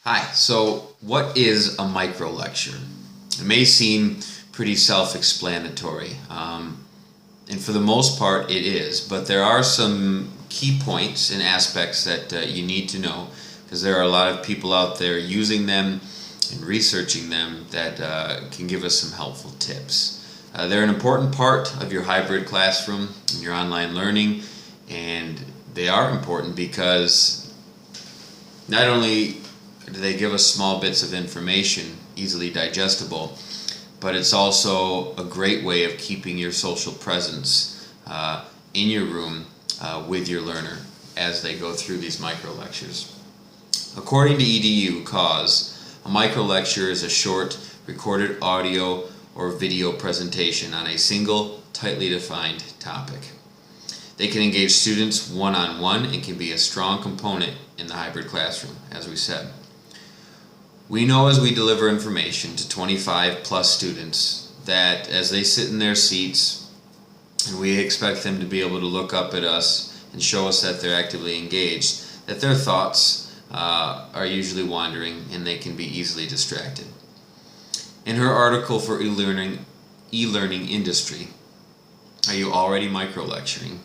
Hi, so what is a microlecture? It may seem pretty self-explanatory, and for the most part it is, but there are some key points and aspects that you need to know, because there are a lot of people out there using them and researching them that can give us some helpful tips. They're an important part of your hybrid classroom and your online learning, and they are important because not only do they give us small bits of information, easily digestible, but it's also a great way of keeping your social presence in your room with your learner as they go through these microlectures. According to EDU cause, a microlecture is a short recorded audio or video presentation on a single, tightly defined topic. They can engage students one-on-one and can be a strong component in the hybrid classroom, as we said. We know as we deliver information to 25 plus students that as they sit in their seats and we expect them to be able to look up at us and show us that they're actively engaged, that their thoughts are usually wandering and they can be easily distracted. In her article for e-learning industry, Are You Already Microlecturing?,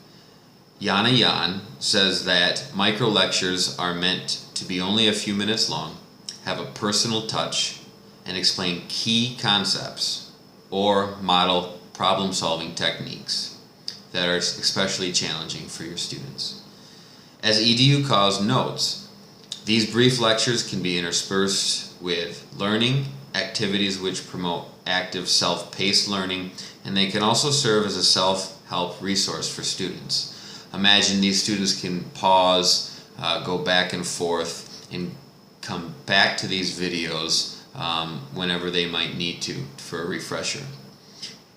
Yana Yan says that microlectures are meant to be only a few minutes long, have a personal touch, and explain key concepts or model problem-solving techniques that are especially challenging for your students. As EDU Cause notes, these brief lectures can be interspersed with learning activities which promote active self-paced learning, and they can also serve as a self-help resource for students. Imagine these students can pause, go back and forth, and come back to these videos whenever they might need to for a refresher.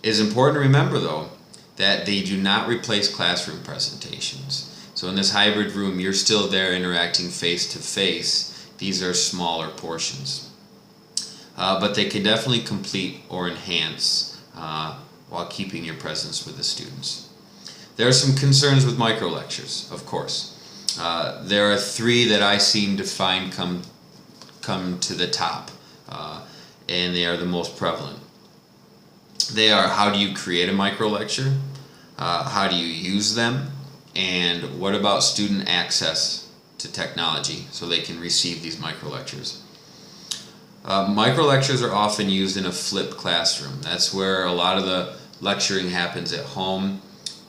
It is important to remember though that they do not replace classroom presentations. So in this hybrid room you're still there interacting face to face. These are smaller portions. But they can definitely complete or enhance while keeping your presence with the students. There are some concerns with microlectures, of course. There are three that I seem to find come to the top, and they are the most prevalent. They are: how do you create a microlecture? How do you use them? And what about student access to technology so they can receive these microlectures? Microlectures are often used in a flipped classroom. That's where a lot of the lecturing happens at home,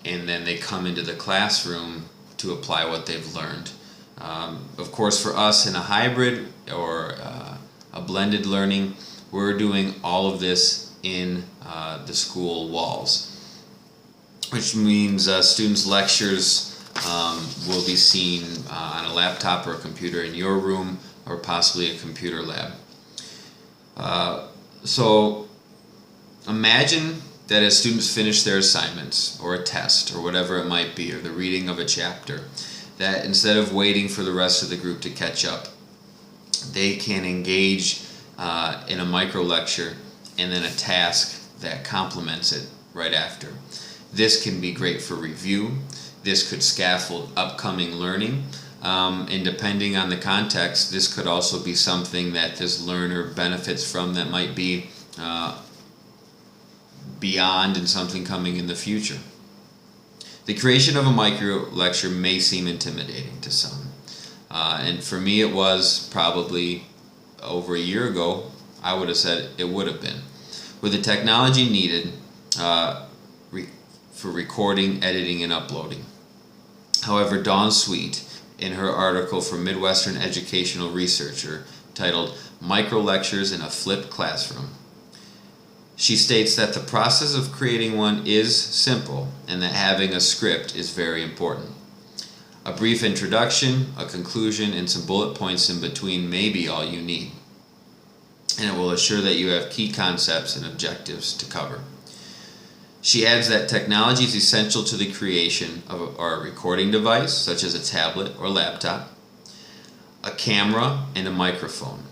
and then they come into the classroom to apply what they've learned. Of course, for us in a hybrid or a blended learning, we're doing all of this in the school walls, which means students' lectures will be seen on a laptop or a computer in your room, or possibly a computer lab. So imagine that as students finish their assignments or a test or whatever it might be, or the reading of a chapter, that instead of waiting for the rest of the group to catch up, they can engage in a micro lecture and then a task that complements it right after. This can be great for review. This could scaffold upcoming learning. And depending on the context, this could also be something that this learner benefits from that might be beyond and something coming in the future. The creation of a micro lecture may seem intimidating to some, and for me it was probably over a year ago. I would have said it would have been. With the technology needed for recording, editing, and uploading. However, Dawn Sweet, in her article for Midwestern Educational Researcher titled Microlectures in a Flipped Classroom, she states that the process of creating one is simple and that having a script is very important. A brief introduction, a conclusion, and some bullet points in between may be all you need, and it will assure that you have key concepts and objectives to cover. She adds that technology is essential to the creation of a recording device, such as a tablet or laptop, a camera, and a microphone.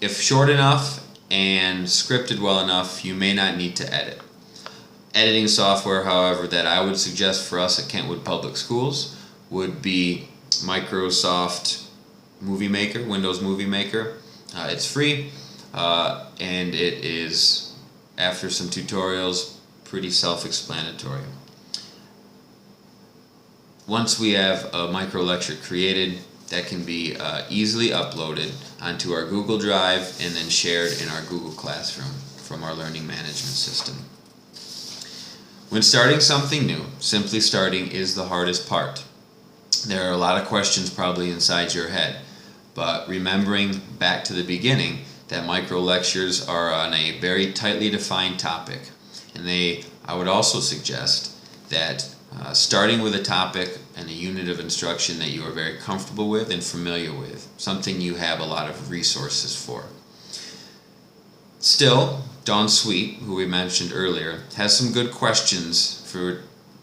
If short enough and scripted well enough, you may not need to edit. Editing software, however, that I would suggest for us at Kentwood Public Schools would be Microsoft Movie Maker, Windows Movie Maker. It's free, and it is, after some tutorials, pretty self-explanatory. Once we have a microlecture created, that can be easily uploaded onto our Google Drive and then shared in our Google Classroom from our learning management system. When starting something new, simply starting is the hardest part. There are a lot of questions probably inside your head, but remembering back to the beginning that microlectures are on a very tightly defined topic, and I would also suggest that starting with a topic and a unit of instruction that you are very comfortable with and familiar with, something you have a lot of resources for. Still, Dawn Sweet, who we mentioned earlier, has some good questions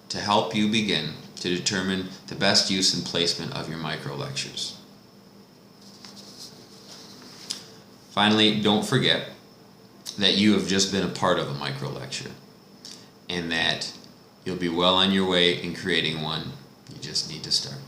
to help you begin to determine the best use and placement of your microlectures. Finally, don't forget that you have just been a part of a microlecture, and that you'll be well on your way in creating one. You just need to start.